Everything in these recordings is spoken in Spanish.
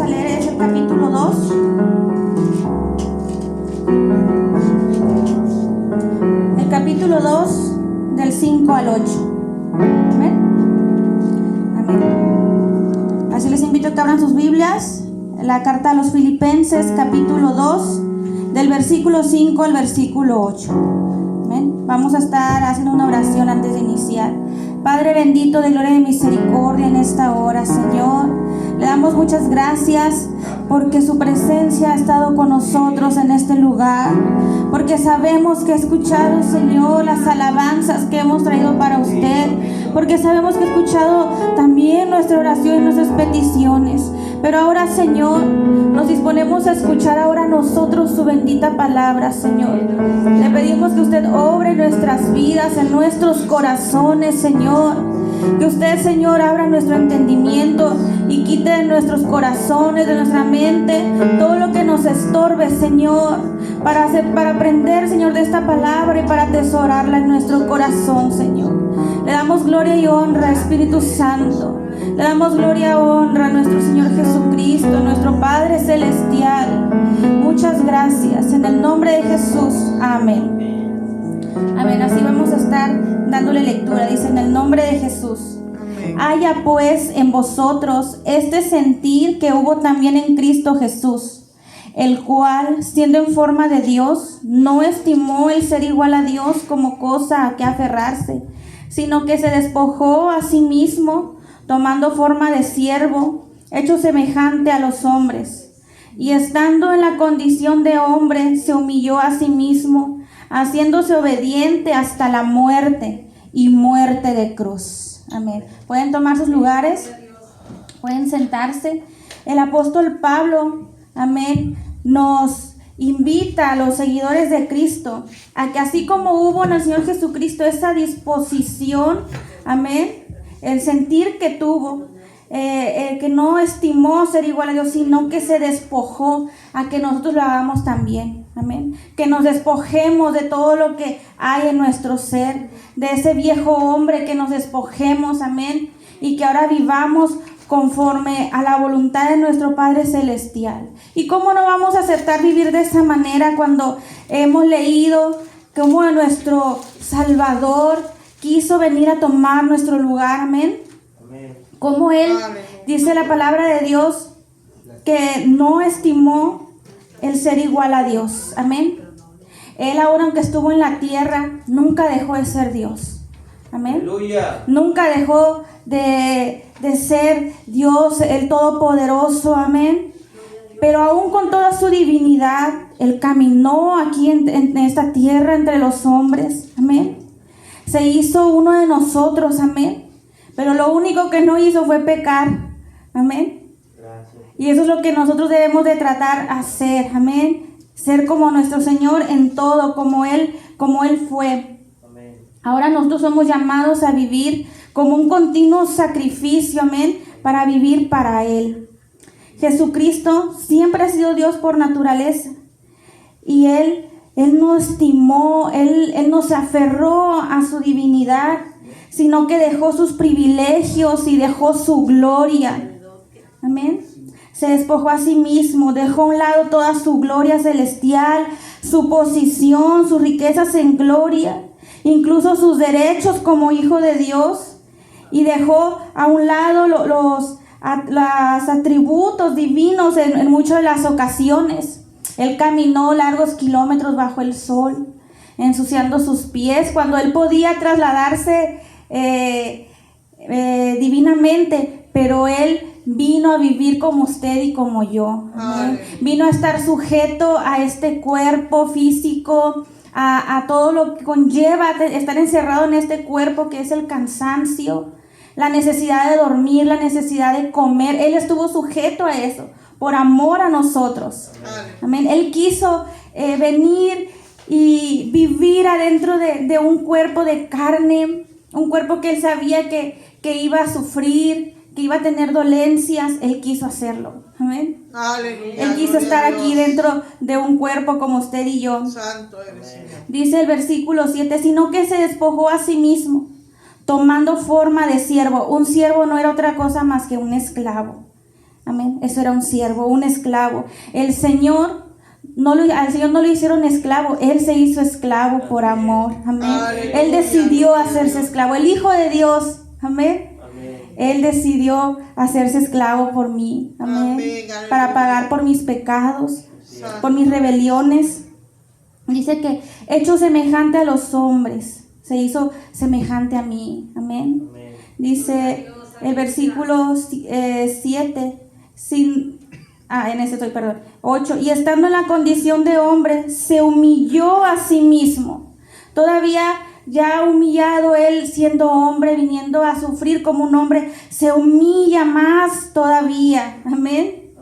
a leer es el capítulo 2. El capítulo 2 del 5 al 8. Amén. Amén. Así les invito a que abran sus Biblias. La carta a los Filipenses, capítulo 2, del versículo 5 al versículo 8. Amén. Vamos a estar haciendo una oración antes de iniciar. Padre bendito, de gloria y de misericordia, en esta hora, Señor, le damos muchas gracias porque su presencia ha estado con nosotros en este lugar, porque sabemos que ha escuchado, Señor, las alabanzas que hemos traído para usted, porque sabemos que ha escuchado también nuestra oración y nuestras peticiones. Pero ahora, Señor, nos disponemos a escuchar ahora nosotros su bendita palabra, Señor. Le pedimos que usted obre en nuestras vidas, en nuestros corazones, Señor. Que usted, Señor, abra nuestro entendimiento y quite de nuestros corazones, de nuestra mente, todo lo que nos estorbe, Señor, para aprender, Señor, de esta palabra y para atesorarla en nuestro corazón, Señor. Le damos gloria y honra, Espíritu Santo. Le damos gloria y honra a nuestro Señor Jesucristo, nuestro Padre Celestial. Muchas gracias. En el nombre de Jesús. Amén. Amén. Así vamos a estar dándole lectura. Dice, en el nombre de Jesús. Haya pues en vosotros este sentir que hubo también en Cristo Jesús, el cual, siendo en forma de Dios, no estimó el ser igual a Dios como cosa a que aferrarse, sino que se despojó a sí mismo, tomando forma de siervo, hecho semejante a los hombres, y estando en la condición de hombre, se humilló a sí mismo, haciéndose obediente hasta la muerte, y muerte de cruz. Amén. Pueden tomar sus lugares, pueden sentarse. El apóstol Pablo, amén, nos invita a los seguidores de Cristo a que así como hubo en el Señor Jesucristo esa disposición, amén, el sentir que tuvo, que no estimó ser igual a Dios, sino que se despojó, a que nosotros lo hagamos también, amén, que nos despojemos de todo lo que hay en nuestro ser, de ese viejo hombre, que nos despojemos, amén, y que ahora vivamos conforme a la voluntad de nuestro Padre Celestial. ¿Y cómo no vamos a aceptar vivir de esa manera cuando hemos leído cómo nuestro Salvador quiso venir a tomar nuestro lugar? Amén. Como Él, dice la palabra de Dios, que no estimó el ser igual a Dios. Amén. Él ahora, aunque estuvo en la tierra, nunca dejó de ser Dios. Amén. Aleluya. Nunca dejó de ser Dios, el Todopoderoso. Amén. Pero aún con toda su divinidad, Él caminó aquí en esta tierra entre los hombres. Amén. Se hizo uno de nosotros. Amén. Pero lo único que no hizo fue pecar. Amén. Gracias. Y eso es lo que nosotros debemos de tratar de hacer. Amén. Ser como nuestro Señor en todo, como Él fue. Amén. Ahora nosotros somos llamados a vivir como un continuo sacrificio. Amén. Para vivir para Él. Jesucristo siempre ha sido Dios por naturaleza. Y Él no estimó, Él no se aferró a su divinidad, sino que dejó sus privilegios y dejó su gloria. Amén. Se despojó a sí mismo, dejó a un lado toda su gloria celestial, su posición, sus riquezas en gloria, incluso sus derechos como hijo de Dios, y dejó a un lado los atributos divinos en muchas de las ocasiones. Él caminó largos kilómetros bajo el sol, ensuciando sus pies, cuando Él podía trasladarse divinamente, pero Él vino a vivir como usted y como yo. Amén. Vino a estar sujeto a este cuerpo físico, a todo lo que conlleva estar encerrado en este cuerpo, que es el cansancio, la necesidad de dormir, la necesidad de comer. Él estuvo sujeto a eso por amor a nosotros. Amén. Él quiso venir y vivir adentro de un cuerpo de carne, un cuerpo que Él sabía que iba a sufrir, que iba a tener dolencias. Él quiso hacerlo. Amén. Aleluya. Él quiso estar aquí dentro de un cuerpo como usted y yo. Santo eres. Dice el versículo 7, sino que se despojó a sí mismo, tomando forma de siervo. Un siervo no era otra cosa más que un esclavo. Amén. Eso era un siervo, un esclavo. Al Señor no lo hicieron esclavo, Él se hizo esclavo por amor. Amén. Él decidió hacerse esclavo. El Hijo de Dios. Amén. Él decidió hacerse esclavo por mí. Amén. Para pagar por mis pecados, por mis rebeliones. Dice que hecho semejante a los hombres, se hizo semejante a mí. Amén. Dice el versículo 7, en ese estoy, perdón. 8. Y estando en la condición de hombre, se humilló a sí mismo. Todavía ya humillado él siendo hombre, viniendo a sufrir como un hombre, se humilla más todavía. Amén.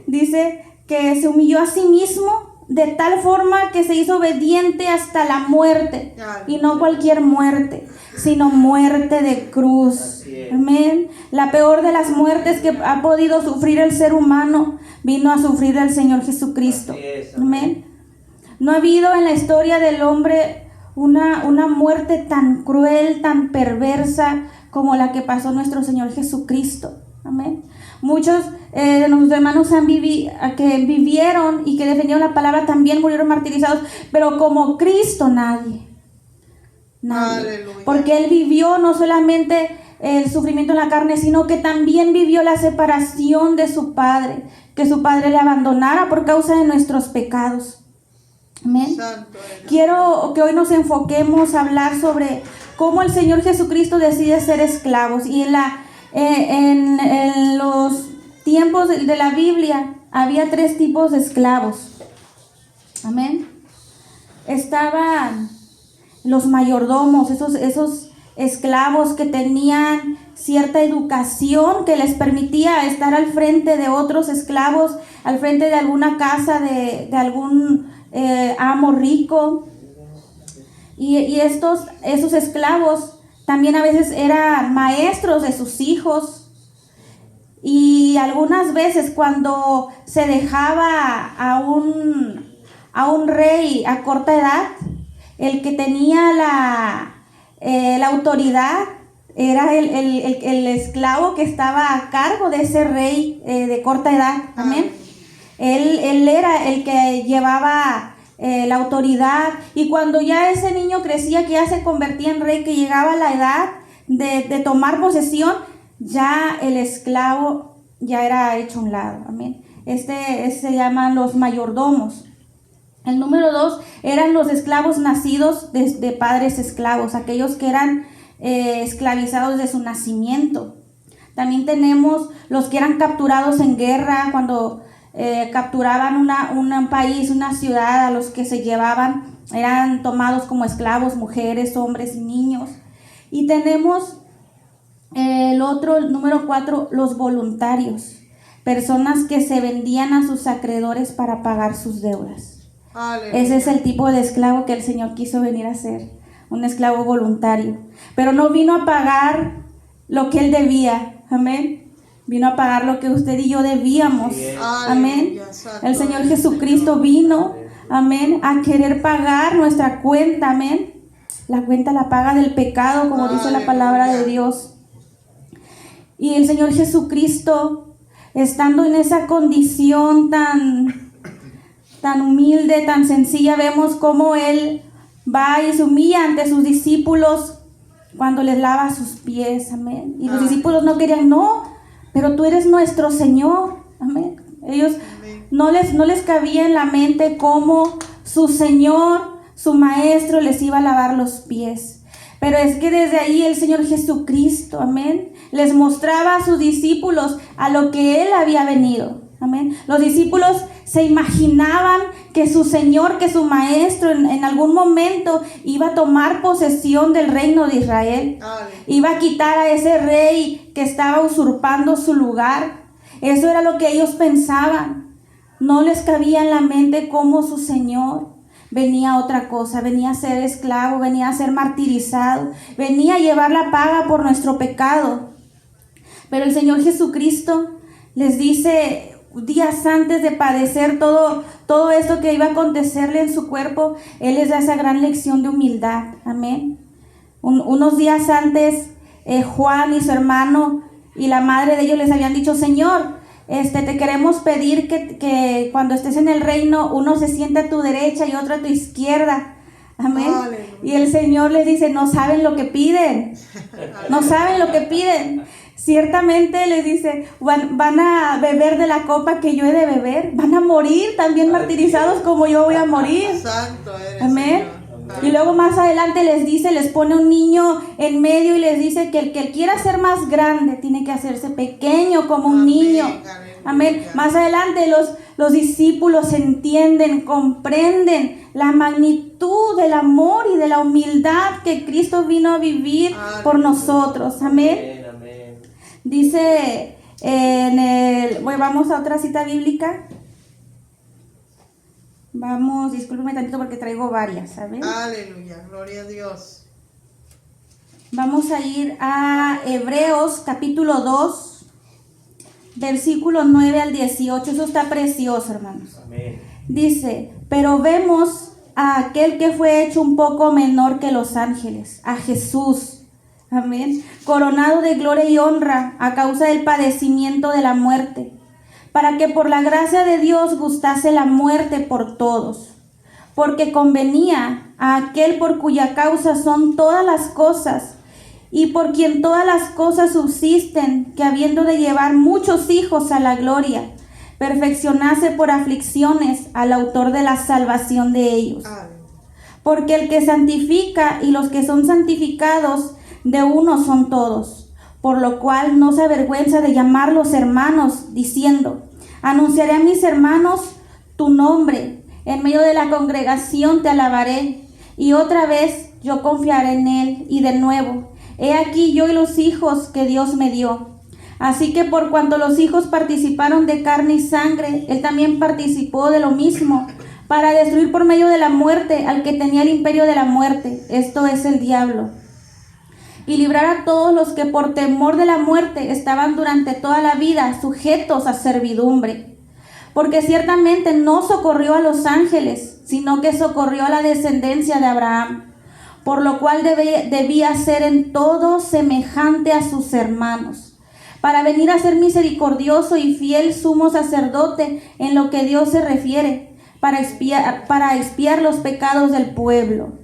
Dice que se humilló a sí mismo de tal forma que se hizo obediente hasta la muerte. Y no cualquier muerte, sino muerte de cruz. Amén. La peor de las muertes que ha podido sufrir el ser humano vino a sufrir el Señor Jesucristo. Amén. No ha habido en la historia del hombre una muerte tan cruel, tan perversa como la que pasó nuestro Señor Jesucristo. Amén. Muchos de nuestros hermanos que vivieron y que defendieron la palabra también murieron martirizados, pero como Cristo nadie. Porque Él vivió no solamente el sufrimiento en la carne, sino que también vivió la separación de su Padre, que su Padre le abandonara por causa de nuestros pecados. Amén. Quiero que hoy nos enfoquemos a hablar sobre cómo el Señor Jesucristo decide ser esclavos. Y en los tiempos de la Biblia había 3 tipos de esclavos. Amén. Estaban los mayordomos, esos esclavos que tenían cierta educación que les permitía estar al frente de otros esclavos, al frente de alguna casa de algún amo rico. Y esos esclavos también a veces eran maestros de sus hijos. Y algunas veces cuando se dejaba a un rey a corta edad, el que tenía la autoridad era el esclavo que estaba a cargo de ese rey de corta edad. Amén. Él era el que llevaba la autoridad, y cuando ya ese niño crecía, que ya se convertía en rey, que llegaba a la edad de tomar posesión, ya el esclavo ya era hecho a un lado. Amén. Se llaman los mayordomos. El número 2 eran los esclavos nacidos de padres esclavos, aquellos que eran esclavizados de su nacimiento. También tenemos los que eran capturados en guerra, cuando capturaban un país, una ciudad, a los que se llevaban, eran tomados como esclavos, mujeres, hombres y niños. Y tenemos el número 4, los voluntarios, personas que se vendían a sus acreedores para pagar sus deudas. Aleluya. Ese es el tipo de esclavo que el Señor quiso venir a ser, un esclavo voluntario. Pero no vino a pagar lo que Él debía. Amén. Vino a pagar lo que usted y yo debíamos. Amén. El Señor Jesucristo vino, amén, a querer pagar nuestra cuenta. Amén. La cuenta, la paga del pecado, como dice la palabra de Dios. Y el Señor Jesucristo, estando en esa condición tan humilde, tan sencilla, vemos cómo Él va y se humilla ante sus discípulos cuando les lava sus pies. Amén. Y los discípulos no querían, no, pero tú eres nuestro Señor. Amén. Ellos no les cabía en la mente cómo su Señor, su Maestro, les iba a lavar los pies. Pero es que desde ahí el Señor Jesucristo, amén, les mostraba a sus discípulos a lo que Él había venido. Amén. Los discípulos se imaginaban que su Señor, que su Maestro en algún momento iba a tomar posesión del reino de Israel. Iba a quitar a ese rey que estaba usurpando su lugar. Eso era lo que ellos pensaban. No les cabía en la mente cómo su Señor venía a otra cosa, venía a ser esclavo, venía a ser martirizado, venía a llevar la paga por nuestro pecado. Pero el Señor Jesucristo les dice, días antes de padecer todo esto que iba a acontecerle en su cuerpo, Él les da esa gran lección de humildad. Amén. Unos días antes, Juan y su hermano y la madre de ellos les habían dicho, Señor, te queremos pedir que cuando estés en el reino, uno se siente a tu derecha y otro a tu izquierda. Amén. Aleluya. Y el Señor les dice, no saben lo que piden. No saben lo que piden. Ciertamente les dice, van a beber de la copa que yo he de beber. Van a morir también martirizados como yo voy a morir. Santo eres, Amén. Señor. Y luego más adelante les dice, les pone un niño en medio y les dice que el que quiera ser más grande tiene que hacerse pequeño como un Amén, niño. aleluya. Amén. Más adelante los discípulos entienden, comprenden la magnitud del amor y de la humildad que Cristo vino a vivir por nosotros. Amén. Amén. Dice vamos a otra cita bíblica. Vamos, discúlpeme tantito porque traigo varias, ¿sabes? Aleluya, gloria a Dios. Vamos a ir a Hebreos capítulo 2, versículos 9 al 18. Eso está precioso, hermanos. Amén. Dice, pero vemos a aquel que fue hecho un poco menor que los ángeles, a Jesús, amén, coronado de gloria y honra a causa del padecimiento de la muerte, para que por la gracia de Dios gustase la muerte por todos, porque convenía a aquel por cuya causa son todas las cosas, y por quien todas las cosas subsisten, que habiendo de llevar muchos hijos a la gloria, perfeccionase por aflicciones al autor de la salvación de ellos. Aleluya. Porque el que santifica y los que son santificados de uno son todos, por lo cual no se avergüenza de llamarlos hermanos, diciendo, anunciaré a mis hermanos tu nombre, en medio de la congregación te alabaré, y otra vez yo confiaré en él, y de nuevo, he aquí yo y los hijos que Dios me dio. Así que por cuanto los hijos participaron de carne y sangre, él también participó de lo mismo, para destruir por medio de la muerte al que tenía el imperio de la muerte, esto es el diablo, y librar a todos los que por temor de la muerte estaban durante toda la vida sujetos a servidumbre. Porque ciertamente no socorrió a los ángeles, sino que socorrió a la descendencia de Abraham, por lo cual debía ser en todo semejante a sus hermanos, para venir a ser misericordioso y fiel sumo sacerdote en lo que Dios se refiere, para expiar los pecados del pueblo.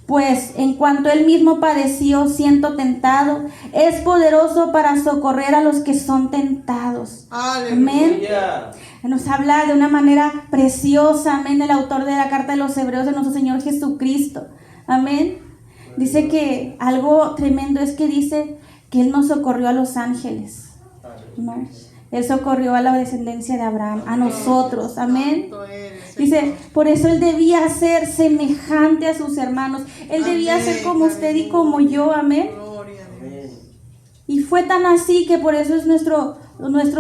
Pues en cuanto él mismo padeció siendo tentado, es poderoso para socorrer a los que son tentados. Amén. Aleluya. Nos habla de una manera preciosa, amén, el autor de la carta de los Hebreos, de nuestro Señor Jesucristo. Amén. Dice que algo tremendo es que dice que él no socorrió a los ángeles, ¿no? Él socorrió a la descendencia de Abraham, a nosotros. Amén. Santo eres, Dice, Señor. por eso él debía ser semejante a sus hermanos. Él debía Amén, ser como usted y como yo. Amén. Gloria a Dios. Amén. Y fue tan así que por eso es nuestro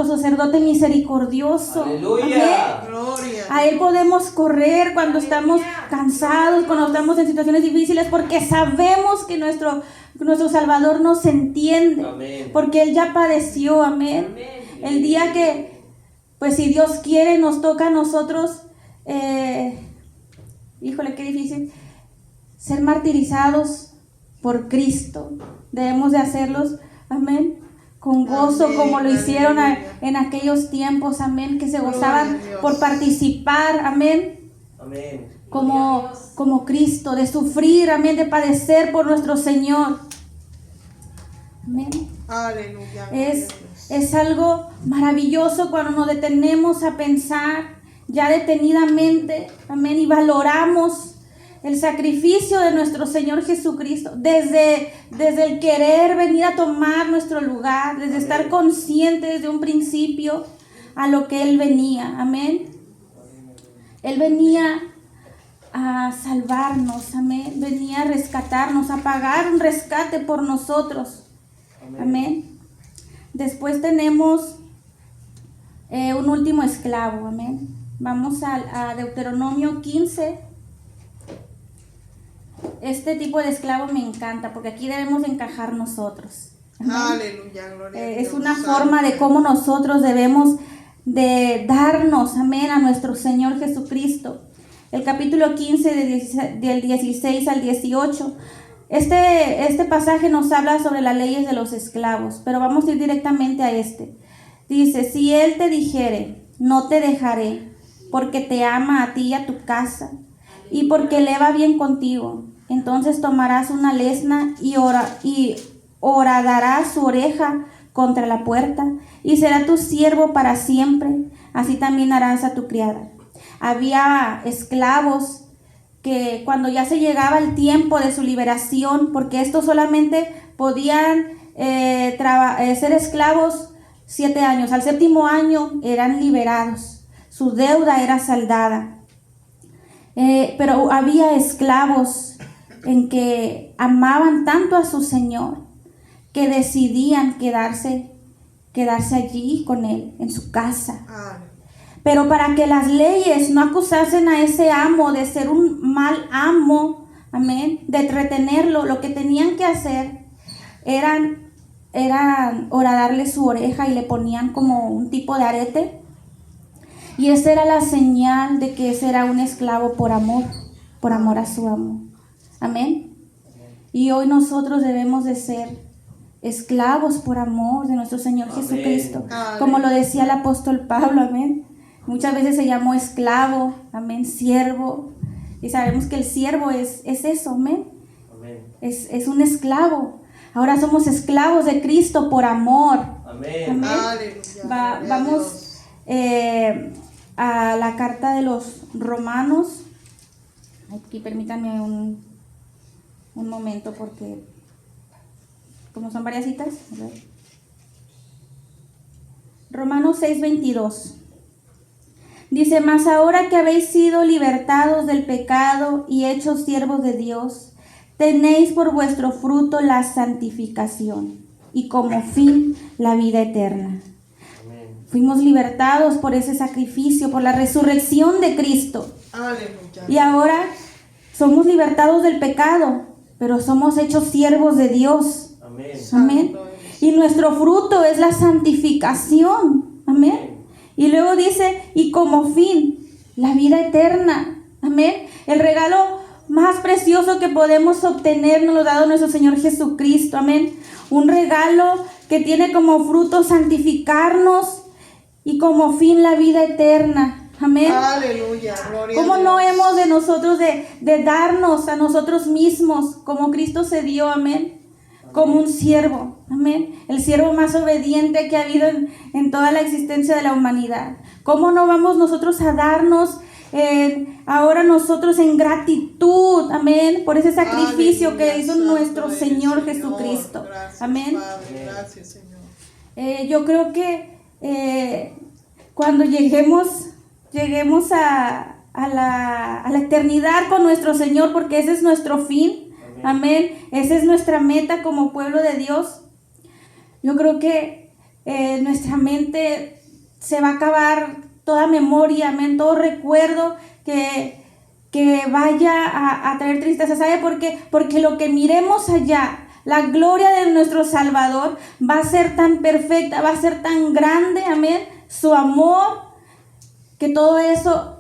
sacerdote misericordioso. Aleluya. Amén. Gloria. A él podemos correr cuando estamos cansados, cuando estamos en situaciones difíciles, porque sabemos que nuestro Salvador nos entiende. Amén. Porque él ya padeció. Amén. Amén. El día que, pues si Dios quiere, nos toca a nosotros, híjole, qué difícil, ser martirizados por Cristo. Debemos de hacerlos, amén, con gozo, Amén, como lo hicieron aleluya. en aquellos tiempos, amén, que se Gloria gozaban a Dios. por participar, amén, Amén. como Cristo, de sufrir, amén, de padecer por nuestro Señor. Amén. Aleluya. Gloria a Dios. Es algo maravilloso cuando nos detenemos a pensar ya detenidamente, amén, y valoramos el sacrificio de nuestro Señor Jesucristo, desde el querer venir a tomar nuestro lugar, desde estar consciente desde un principio a lo que Él venía, amén. Él venía a salvarnos, amén, venía a rescatarnos, a pagar un rescate por nosotros, amén. Después tenemos un último esclavo, amén. Vamos a Deuteronomio 15. Este tipo de esclavo me encanta porque aquí debemos encajar nosotros. Amén. Aleluya. Gloria a Dios. Es una Santo. forma de cómo nosotros debemos de darnos, amén, a nuestro Señor Jesucristo. El capítulo 15 del 16 al 18. Este pasaje nos habla sobre las leyes de los esclavos, pero vamos a ir directamente a este. Dice, si él te dijere, no te dejaré, porque te ama a ti y a tu casa, y porque le va bien contigo, entonces tomarás una lesna y horadarás su oreja contra la puerta, y será tu siervo para siempre, así también harás a tu criada. Había esclavos que cuando ya se llegaba el tiempo de su liberación, porque estos solamente podían ser esclavos 7 años, al 7º año eran liberados, su deuda era saldada. Pero había esclavos en que amaban tanto a su Señor que decidían quedarse allí con él, en su casa. Pero para que las leyes no acusasen a ese amo de ser un mal amo, amén, de retenerlo, lo que tenían que hacer eran horadarle su oreja y le ponían como un tipo de arete. Y esa era la señal de que ese era un esclavo por amor a su amo. Amén. Y hoy nosotros debemos de ser esclavos por amor de nuestro Señor Jesucristo. Como lo decía el apóstol Pablo, amén. Muchas veces se llamó esclavo, amén, siervo. Y sabemos que el siervo es eso, amén. Es un esclavo. Ahora somos esclavos de Cristo por amor. Amén. Vamos a la carta de los Romanos. Aquí permítanme un momento porque como son varias citas. Romanos 6:22. Dice, mas ahora que habéis sido libertados del pecado y hechos siervos de Dios, tenéis por vuestro fruto la santificación y como fin la vida eterna. Amén. Fuimos libertados por ese sacrificio, por la resurrección de Cristo. Aleluya. Y ahora somos libertados del pecado, pero somos hechos siervos de Dios. Amén. Amén. Y nuestro fruto es la santificación. Amén. Y luego dice, y como fin, la vida eterna. Amén. El regalo más precioso que podemos obtener nos lo ha dado nuestro Señor Jesucristo. Amén. Un regalo que tiene como fruto santificarnos y como fin la vida eterna. Amén. Aleluya. Gloria ¿Cómo a Dios. no hemos de nosotros de darnos a nosotros mismos como Cristo se dio? Amén. Como un siervo, amén, el siervo más obediente que ha habido en toda la existencia de la humanidad. ¿Cómo no vamos nosotros a darnos ahora nosotros en gratitud, amén, por ese sacrificio Aleluya, que hizo nuestro Señor Jesucristo? Gracias, amén. Padre, gracias, Señor. Yo creo que cuando lleguemos a la eternidad con nuestro Señor, porque ese es nuestro fin. Amén. Esa es nuestra meta como pueblo de Dios. Yo creo que nuestra mente se va a acabar toda memoria, amén, todo recuerdo que vaya a traer tristeza. ¿Sabe por qué? Porque lo que miremos allá, la gloria de nuestro Salvador, va a ser tan perfecta, va a ser tan grande, amén, su amor, que todo eso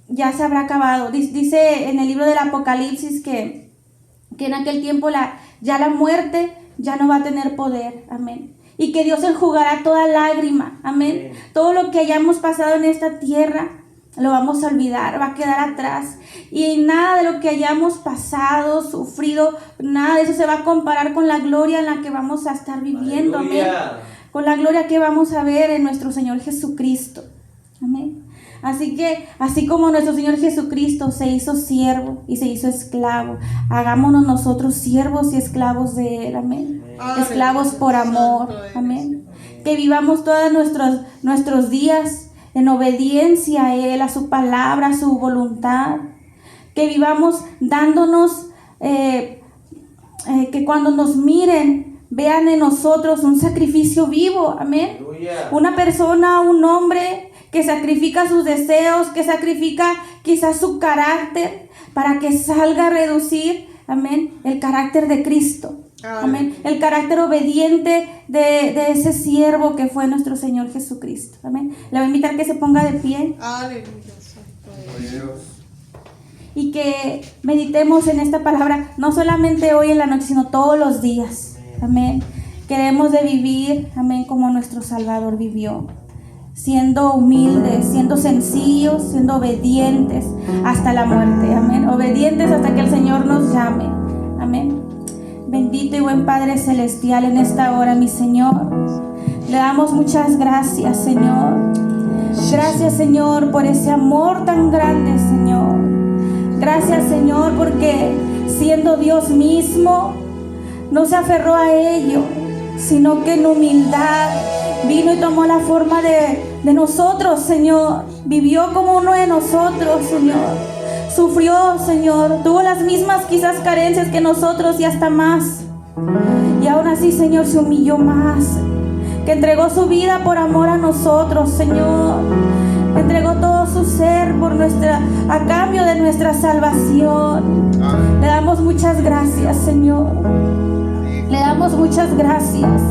ya se habrá acabado. Dice en el libro del Apocalipsis que en aquel tiempo ya la muerte ya no va a tener poder, amén. Y que Dios enjugará toda lágrima, amén. Todo lo que hayamos pasado en esta tierra lo vamos a olvidar, va a quedar atrás. Y nada de lo que hayamos pasado, sufrido, nada de eso se va a comparar con la gloria en la que vamos a estar viviendo, amén. Con la gloria que vamos a ver en nuestro Señor Jesucristo, amén. Así que, así como nuestro Señor Jesucristo se hizo siervo y se hizo esclavo, hagámonos nosotros siervos y esclavos de Él, amén. Esclavos por amor, amén. Que vivamos todos nuestros días en obediencia a Él, a su palabra, a su voluntad. Que vivamos dándonos, que cuando nos miren, vean en nosotros un sacrificio vivo, amén. Una persona, un hombre que sacrifica sus deseos, que sacrifica quizás su carácter para que salga a reducir, amén, el carácter de Cristo, amén, el carácter obediente de ese siervo que fue nuestro Señor Jesucristo, amén. Le voy a invitar que se ponga de pie. Aleluya. Y que meditemos en esta palabra, no solamente hoy en la noche, sino todos los días, amén. queremos de vivir, amén, como nuestro Salvador vivió. Siendo humildes, siendo sencillos, siendo obedientes hasta la muerte, amén. Obedientes hasta que el Señor nos llame, amén. Bendito y buen Padre Celestial, en esta hora, mi Señor, le damos muchas gracias, Señor. Gracias, Señor, por ese amor tan grande, Señor. Gracias, Señor, porque siendo Dios mismo, no se aferró a ello, sino que en humildad vino y tomó la forma de nosotros, Señor. Vivió como uno de nosotros, Señor. Sufrió, Señor. Tuvo las mismas quizás carencias que nosotros y hasta más. Y aún así, Señor, se humilló más. Que entregó su vida por amor a nosotros, Señor. Entregó todo su ser a cambio de nuestra salvación. Le damos muchas gracias, Señor. Le damos muchas gracias.